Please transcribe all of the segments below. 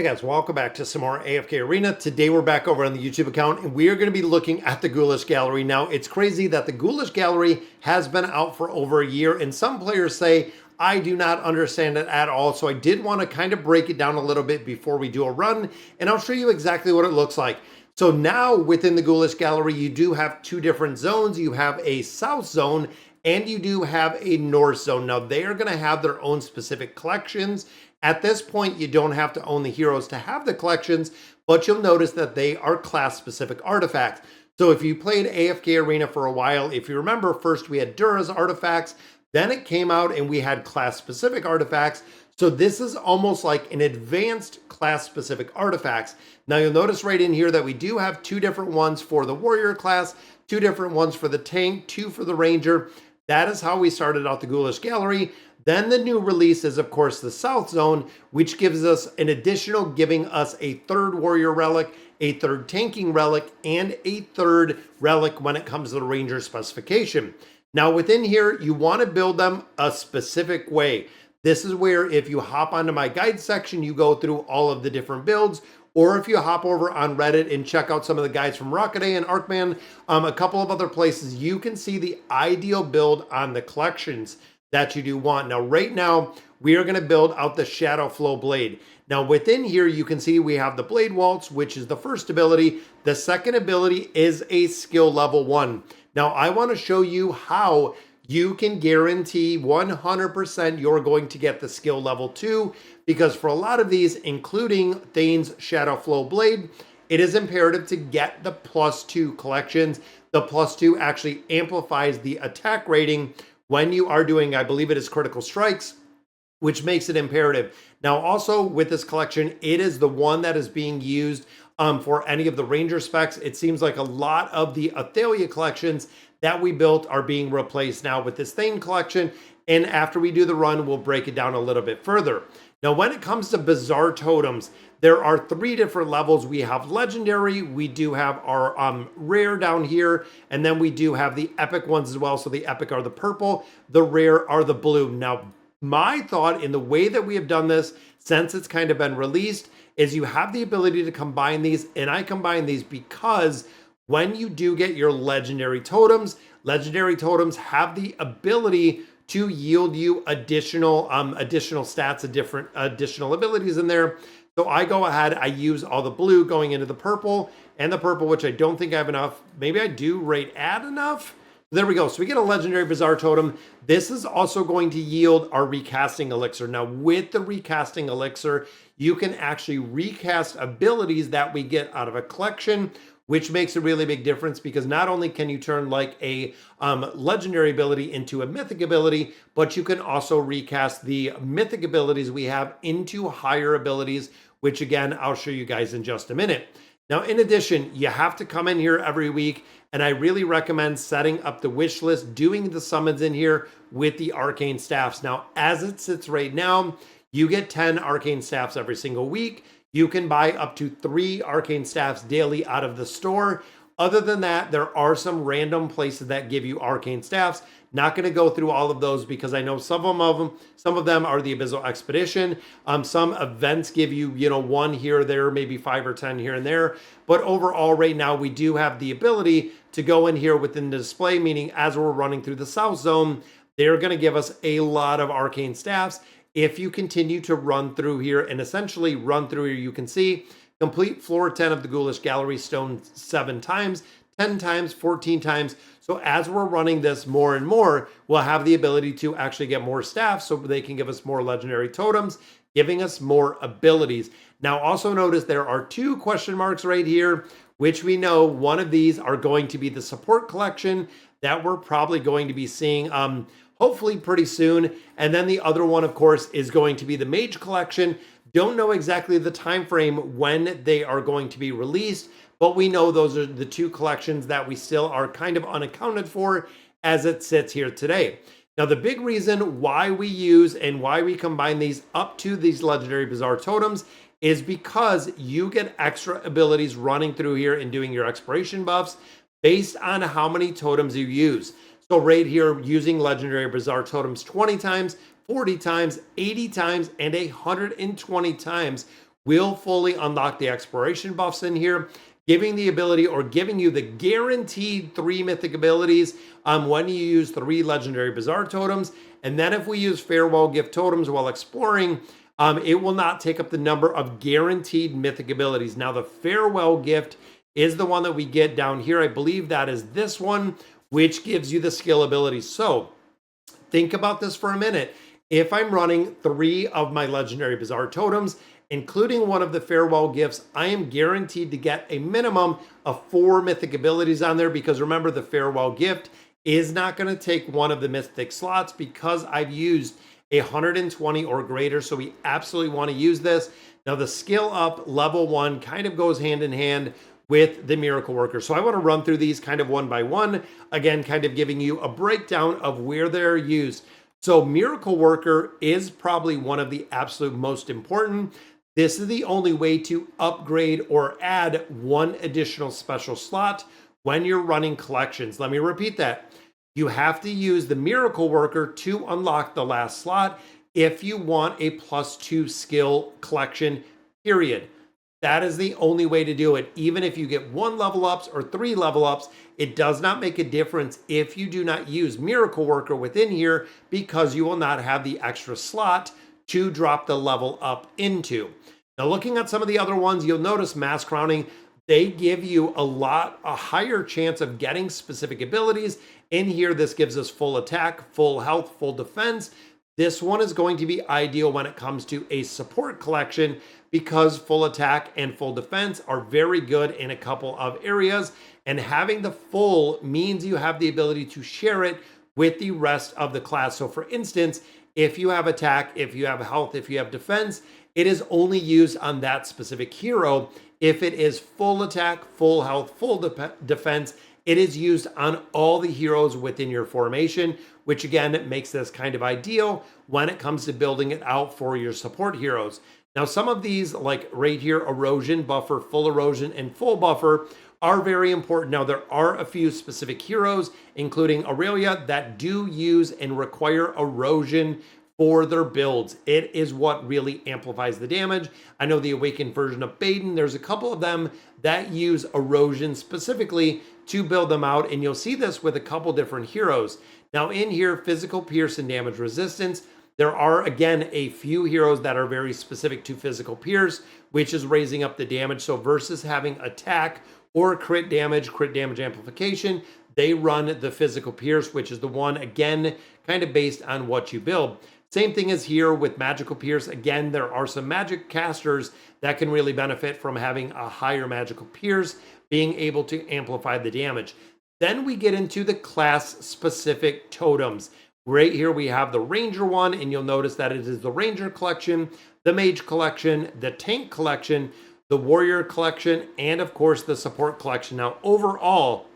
Hey guys, welcome back to some more AFK Arena. Today we're back over on the YouTube account and we are going to be looking at the Ghoulish Gallery. Now it's crazy that the Ghoulish Gallery has been out for over a year and some players say I do not understand it at all. So I did want to kind of break it down a little bit before we do a run and I'll show you exactly what it looks like. So now within the Ghoulish Gallery you do have two different zones. You have a south zone and you do have a north zone. Now they are going to have their own specific collections. At this point, you don't have to own the heroes to have the collections, but you'll notice that they are class-specific artifacts. So if you played AFK Arena for a while, if you remember, first we had Dura's artifacts, then it came out and we had class-specific artifacts. So this is almost like an advanced class-specific artifacts. Now you'll notice right in here that we do have two different ones for the warrior class, two different ones for the tank, two for the ranger. That is how we started out the Ghoulish Gallery. Then the new release is, of course, the South Zone, which gives us an additional, giving us a third Warrior Relic, a third Tanking Relic, and a third Relic when it comes to the Ranger specification. Now, within here, you want to build them a specific way. This is where if you hop onto my guide section, you go through all of the different builds, or if you hop over on Reddit and check out some of the guides from Rockaday and Arkman, a couple of other places, you can see the ideal build on the collections that you do want. Now, right now, we are going to build out the Shadow Flow Blade. Now, within here, you can see we have the Blade Waltz, which is the first ability. The second ability is a skill level 1. Now, I want to show you how you can guarantee 100% you're going to get the skill level 2, because for a lot of these, including Thane's Shadow Flow Blade, it is imperative to get the +2 collections. The +2 actually amplifies the attack rating when you are doing, I believe it is critical strikes, which makes it imperative. Now, also with this collection, it is the one that is being used for any of the Ranger specs. It seems like a lot of the Athalia collections that we built are being replaced now with this Thane collection. And after we do the run, we'll break it down a little bit further. Now, when it comes to bizarre totems, there are 3 different levels. We have legendary, we do have our rare down here, and then we do have the epic ones as well. So the epic are the purple, the rare are the blue. Now, my thought in the way that we have done this since it's kind of been released is you have the ability to combine these, and I combine these because when you do get your legendary totems have the ability to yield you additional stats, additional abilities in there. So I go ahead, I use all the blue going into the purple, and the purple, which I don't think I have enough. Maybe I do rate add enough. There we go. So we get a legendary bizarre totem. This is also going to yield our recasting elixir. Now with the recasting elixir, you can actually recast abilities that we get out of a collection, which makes a really big difference because not only can you turn like a legendary ability into a mythic ability, but you can also recast the mythic abilities we have into higher abilities, which again, I'll show you guys in just a minute. Now, in addition, you have to come in here every week, and I really recommend setting up the wish list, doing the summons in here with the arcane staffs. Now, as it sits right now, you get 10 arcane staffs every single week. You can buy up to 3 arcane staffs daily out of the store. Other than that, there are some random places that give you arcane staffs. Not going to go through all of those because I know some of them are the Abyssal Expedition. Some events give you, 1 here or there, maybe 5 or 10 here and there. But overall, right now, we do have the ability to go in here within the display, meaning as we're running through the South Zone, they're going to give us a lot of arcane staffs. If you continue to run through here and essentially run through here, you can see complete floor 10 of the Ghoulish Gallery stone 7 times, 10 times, 14 times. So as we're running this more and more, we'll have the ability to actually get more staff so they can give us more legendary totems, giving us more abilities. Now also notice there are 2 question marks right here, which we know one of these are going to be the support collection that we're probably going to be seeing hopefully pretty soon. And then the other one, of course, is going to be the Mage Collection. Don't know exactly the time frame when they are going to be released, but we know those are the 2 collections that we still are kind of unaccounted for as it sits here today. Now, the big reason why we use and why we combine these up to these legendary bizarre totems is because you get extra abilities running through here and doing your exploration buffs based on how many totems you use. So right here, using legendary bizarre totems 20 times, 40 times, 80 times, and 120 times will fully unlock the exploration buffs in here, giving the ability or giving you the guaranteed 3 mythic abilities when you use 3 legendary bizarre totems. And then if we use farewell gift totems while exploring, it will not take up the number of guaranteed mythic abilities. Now the farewell gift is the one that we get down here. I believe that is this one, which gives you the skill abilities. So think about this for a minute. If I'm running 3 of my legendary bizarre totems, including one of the farewell gifts, I am guaranteed to get a minimum of 4 mythic abilities on there, because remember, the farewell gift is not going to take one of the mythic slots because I've used 120 or greater. So we absolutely want to use this. Now the skill up level 1 kind of goes hand in hand with the miracle worker. So I want to run through these kind of one by one, again, kind of giving you a breakdown of where they're used. So miracle worker is probably one of the absolute most important. This is the only way to upgrade or add 1 additional special slot when you're running collections. Let me repeat that. You have to use the miracle worker to unlock the last slot if you want a +2 skill collection, period. That is the only way to do it. Even if you get 1 level ups or 3 level ups, it does not make a difference if you do not use miracle worker within here, because you will not have the extra slot to drop the level up into. Now looking at some of the other ones, you'll notice mass crowning, they give you a higher chance of getting specific abilities. In here, this gives us full attack, full health, full defense. This one is going to be ideal when it comes to a support collection, because full attack and full defense are very good in a couple of areas. And having the full means you have the ability to share it with the rest of the class. So for instance, if you have attack, if you have health, if you have defense, it is only used on that specific hero. If it is full attack, full health, full defense, it is used on all the heroes within your formation, which again makes this kind of ideal when it comes to building it out for your support heroes. Now, some of these, like right here, erosion, buffer, full erosion, and full buffer, are very important. Now, there are a few specific heroes, including Aurelia, that do use and require erosion for their builds. It is what really amplifies the damage. I know the awakened version of Baden, there's a couple of them that use erosion specifically to build them out, and you'll see this with a couple different heroes. Now in here, physical pierce and damage resistance, there are again a few heroes that are very specific to physical pierce, which is raising up the damage. So versus having attack or crit damage amplification, they run the physical pierce, which is the one, again, kind of based on what you build. Same thing as here with magical pierce. Again, there are some magic casters that can really benefit from having a higher magical pierce, being able to amplify the damage. Then we get into the class specific totems. Right here we have the ranger one, and you'll notice that it is the ranger collection, the mage collection, the tank collection, the warrior collection, and of course the support collection. Now overall,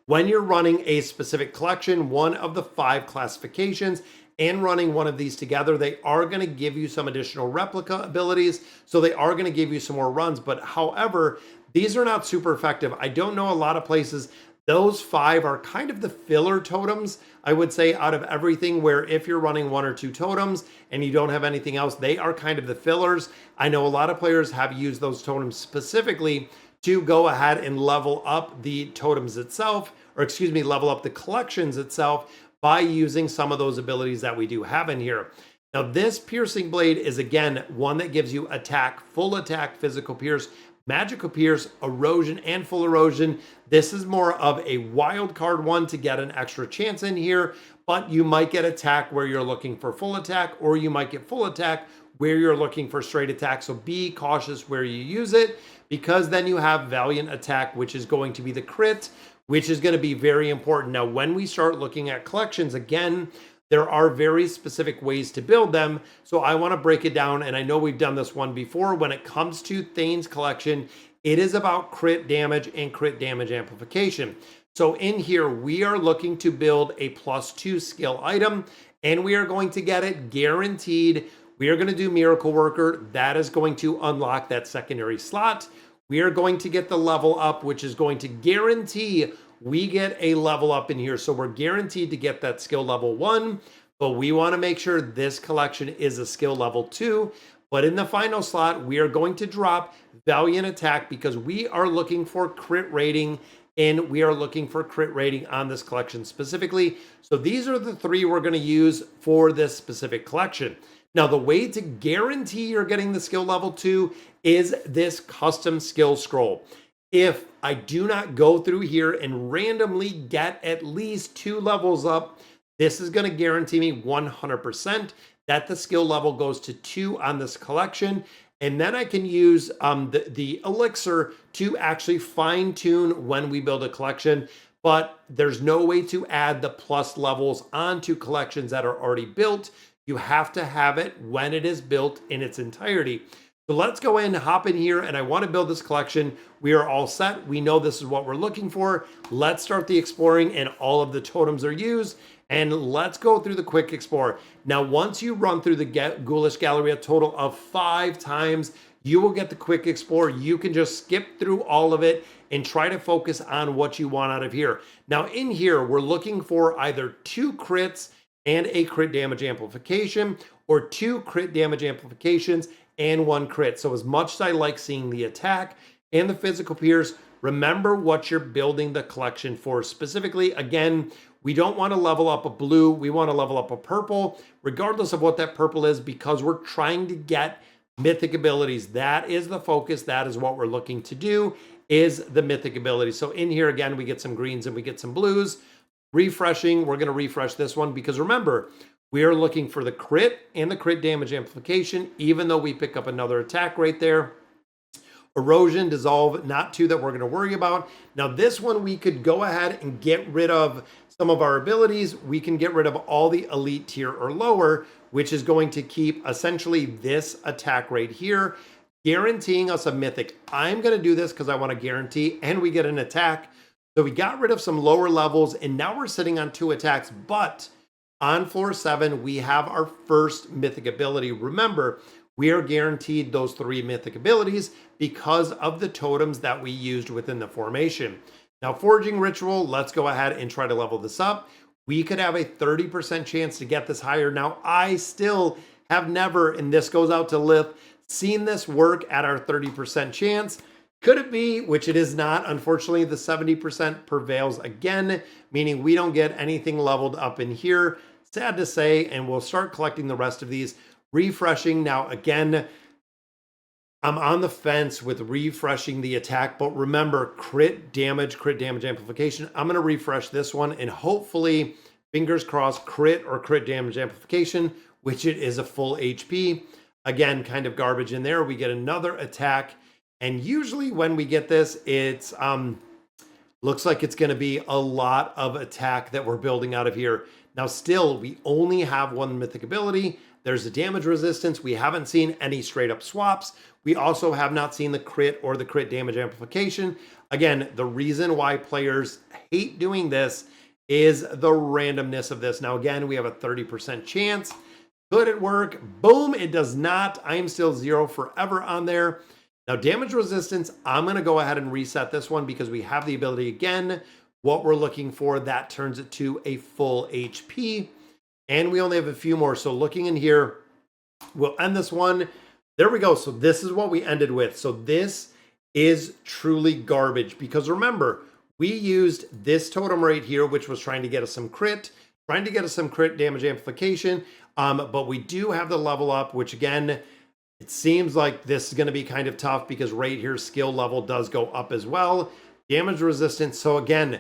when you're running a specific collection, one of the 5 classifications, and running one of these together, they are going to give you some additional replica abilities. So they are going to give you some more runs. But however, these are not super effective. I don't know a lot of places. Those 5 are kind of the filler totems, I would say, out of everything, where if you're running 1 or 2 totems and you don't have anything else, they are kind of the fillers. I know a lot of players have used those totems specifically to go ahead and level up the totems itself, or excuse me, level up the collections itself by using some of those abilities that we do have in here. Now this piercing blade is again one that gives you attack, full attack, physical pierce, magical pierce, erosion, and full erosion. This is more of a wild card one to get an extra chance in here, but you might get attack where you're looking for full attack, or you might get full attack where you're looking for straight attack. So be cautious where you use it, because then you have valiant attack, which is going to be the crit, which is going to be very important. Now, when we start looking at collections, again, there are very specific ways to build them. So I want to break it down, and I know we've done this one before. When it comes to Thane's collection, it is about crit damage and crit damage amplification. So in here, we are looking to build a +2 skill item, and we are going to get it guaranteed. We are going to do Miracle Worker. That is going to unlock that secondary slot. We are going to get the level up, which is going to guarantee we get a level up in here. So we're guaranteed to get that skill level 1, but we want to make sure this collection is a skill level 2. But in the final slot, we are going to drop Valiant Attack because we are looking for crit rating, and we are looking for crit rating on this collection specifically. So these are the three we're going to use for this specific collection. Now, the way to guarantee you're getting the skill level 2 is this custom skill scroll. If I do not go through here and randomly get at least 2 levels up, this is going to guarantee me 100% that the skill level goes to 2 on this collection. And then I can use the elixir to actually fine tune when we build a collection. But there's no way to add the plus levels onto collections that are already built. You have to have it when it is built in its entirety. So let's go in, hop in here, and I want to build this collection. We are all set. We know this is what we're looking for. Let's start the exploring, and all of the totems are used. And let's go through the quick explore. Now, once you run through the Ghoulish Gallery a total of 5 times, you will get the quick explore. You can just skip through all of it and try to focus on what you want out of here. Now, in here, we're looking for either 2 crits and a crit damage amplification, or 2 crit damage amplifications and 1 crit. So as much as I like seeing the attack and the physical pierce, remember what you're building the collection for. Specifically, again, we don't want to level up a blue. We want to level up a purple, regardless of what that purple is, because we're trying to get mythic abilities. That is the focus. That is what we're looking to do, is the mythic abilities. So in here, again, we get some greens and we get some blues. Refreshing, we're going to refresh this one because remember, we are looking for the crit and the crit damage amplification, even though we pick up another attack right there. Erosion, dissolve, not 2 that we're going to worry about. Now this one, we could go ahead and get rid of some of our abilities. We can get rid of all the elite tier or lower, which is going to keep essentially this attack right here, guaranteeing us a mythic. I'm going to do this because I want to guarantee, and we get an attack. So we got rid of some lower levels, and now we're sitting on 2 attacks, but on floor 7, we have our first mythic ability. Remember, we are guaranteed those 3 mythic abilities because of the totems that we used within the formation. Now, Forging Ritual, let's go ahead and try to level this up. We could have a 30% chance to get this higher. Now, I still have never, and this goes out to Lith, seen this work at our 30% chance. Could it be, which it is not, unfortunately, the 70% prevails again, meaning we don't get anything leveled up in here. Sad to say, and we'll start collecting the rest of these. Refreshing, now again, I'm on the fence with refreshing the attack, but remember, crit damage amplification. I'm going to refresh this one, and hopefully, fingers crossed, crit or crit damage amplification, which it is a full HP. Again, kind of garbage in there. We get another attack. And usually when we get this, it's looks like it's going to be a lot of attack that we're building out of here. Now, still, we only have 1 mythic ability. There's a damage resistance. We haven't seen any straight up swaps. We also have not seen the crit or the crit damage amplification. Again, the reason why players hate doing this is the randomness of this. Now, again, we have a 30% chance. Could it work? Boom, it does not. I'm still 0 forever on there. Now, damage resistance, I'm going to go ahead and reset this one because we have the ability again. What we're looking for, that turns it to a full HP. And we only have a few more. So looking in here, we'll end this one. There we go. So this is what we ended with. So this is truly garbage because remember, we used this totem right here, which was trying to get us some crit, damage amplification. But we do have the level up, which again, it seems like this is going to be kind of tough because right here, skill level does go up as well. Damage resistance. So again,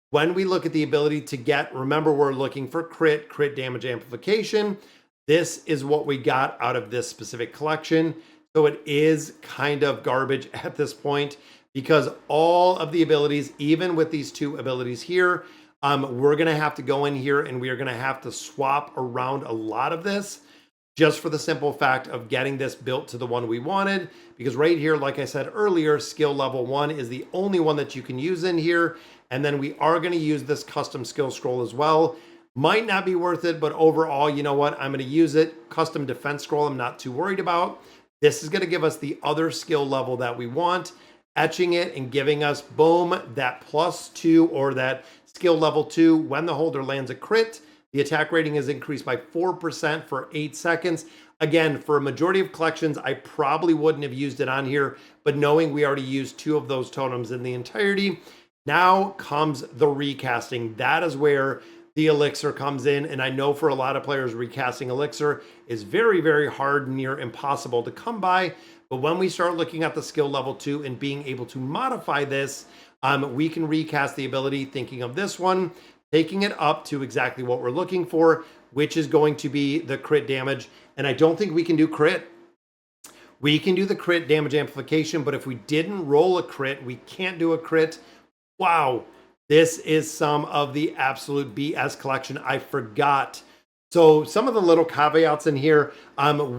when we look at the ability to get, remember, we're looking for crit damage amplification. This is what we got out of this specific collection. So it is kind of garbage at this point because all of the abilities, even with these 2 abilities here, we're going to have to go in here and we are going to have to swap around a lot of this just for the simple fact of getting this built to the one we wanted. Because right here, like I said earlier, skill level 1 is the only one that you can use in here. And then we are going to use this custom skill scroll as well. Might not be worth it, but overall, you know what? I'm going to use it. Custom defense scroll, I'm not too worried about. This is going to give us the other skill level that we want, etching it and giving us, boom, that +2 or that skill level 2 when the holder lands a crit. The attack rating is increased by 4% for 8 seconds. Again, for a majority of collections, I probably wouldn't have used it on here, but knowing we already used 2 of those totems in the entirety, now comes the recasting. That is where the elixir comes in, and I know for a lot of players, recasting elixir is very, very hard, near impossible to come by. But when we start looking at the skill level 2 and being able to modify this, we can recast the ability, thinking of this one, taking it up to exactly what we're looking for, which is going to be the crit damage. And I don't think we can do crit. We can do the crit damage amplification, but if we didn't roll a crit, we can't do a crit. Wow, this is some of the absolute BS collection. I forgot. So some of the little caveats in here,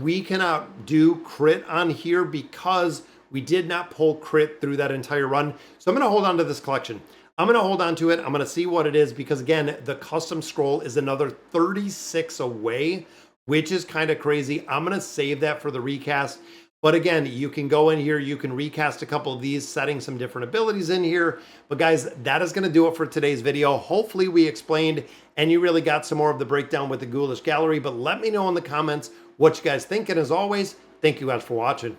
we cannot do crit on here because we did not pull crit through that entire run. So I'm going to hold on to this collection. I'm going to hold on to it. I'm going to see what it is because, again, the custom scroll is another 36 away, which is kind of crazy. I'm going to save that for the recast. But again, you can go in here, you can recast a couple of these, setting some different abilities in here. But guys, that is going to do it for today's video. Hopefully we explained and you really got some more of the breakdown with the Ghoulish Gallery. But let me know in the comments what you guys think. And as always, thank you guys for watching.